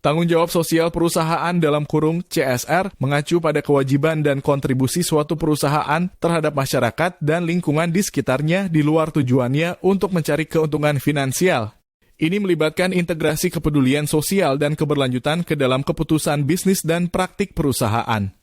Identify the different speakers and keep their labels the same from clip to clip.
Speaker 1: Tanggung jawab sosial perusahaan dalam kurung CSR mengacu pada kewajiban dan kontribusi suatu perusahaan terhadap masyarakat dan lingkungan di sekitarnya di luar tujuannya untuk mencari keuntungan finansial. Ini melibatkan integrasi kepedulian sosial dan keberlanjutan ke dalam keputusan bisnis dan praktik perusahaan.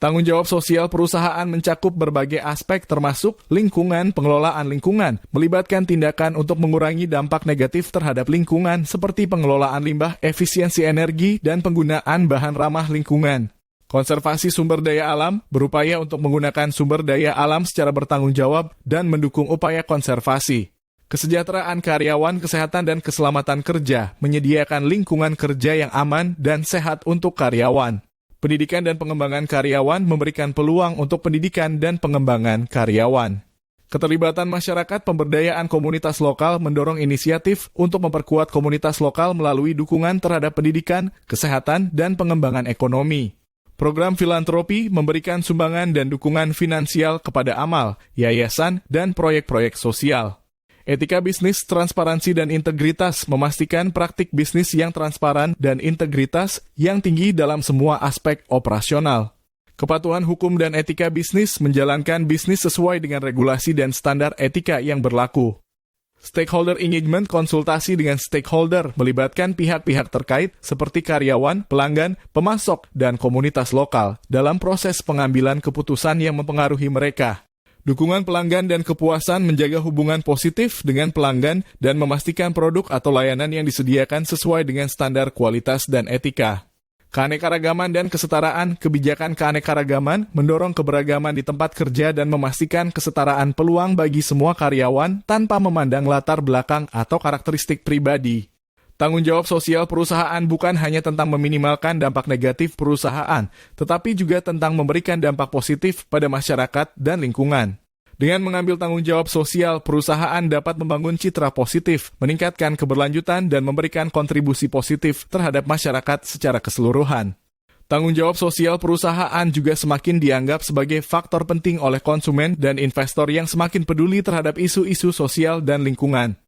Speaker 1: Tanggung jawab sosial perusahaan mencakup berbagai aspek termasuk lingkungan, pengelolaan lingkungan, melibatkan tindakan untuk mengurangi dampak negatif terhadap lingkungan seperti pengelolaan limbah, efisiensi energi, dan penggunaan bahan ramah lingkungan. Konservasi sumber daya alam berupaya untuk menggunakan sumber daya alam secara bertanggung jawab dan mendukung upaya konservasi. Kesejahteraan karyawan, kesehatan dan keselamatan kerja, menyediakan lingkungan kerja yang aman dan sehat untuk karyawan. Pendidikan dan pengembangan karyawan memberikan peluang untuk pendidikan dan pengembangan karyawan. Keterlibatan masyarakat pemberdayaan komunitas lokal mendorong inisiatif untuk memperkuat komunitas lokal melalui dukungan terhadap pendidikan, kesehatan, dan pengembangan ekonomi. Program filantropi memberikan sumbangan dan dukungan finansial kepada amal, yayasan, dan proyek-proyek sosial. Etika bisnis, transparansi, dan integritas memastikan praktik bisnis yang transparan dan integritas yang tinggi dalam semua aspek operasional. Kepatuhan hukum dan etika bisnis menjalankan bisnis sesuai dengan regulasi dan standar etika yang berlaku. Stakeholder engagement konsultasi dengan stakeholder melibatkan pihak-pihak terkait seperti karyawan, pelanggan, pemasok, dan komunitas lokal dalam proses pengambilan keputusan yang mempengaruhi mereka. Dukungan pelanggan dan kepuasan menjaga hubungan positif dengan pelanggan dan memastikan produk atau layanan yang disediakan sesuai dengan standar kualitas dan etika. Keanekaragaman dan kesetaraan, kebijakan keanekaragaman mendorong keberagaman di tempat kerja dan memastikan kesetaraan peluang bagi semua karyawan tanpa memandang latar belakang atau karakteristik pribadi. Tanggung jawab sosial perusahaan bukan hanya tentang meminimalkan dampak negatif perusahaan, tetapi juga tentang memberikan dampak positif pada masyarakat dan lingkungan. Dengan mengambil tanggung jawab sosial, perusahaan dapat membangun citra positif, meningkatkan keberlanjutan, dan memberikan kontribusi positif terhadap masyarakat secara keseluruhan. Tanggung jawab sosial perusahaan juga semakin dianggap sebagai faktor penting oleh konsumen dan investor yang semakin peduli terhadap isu-isu sosial dan lingkungan.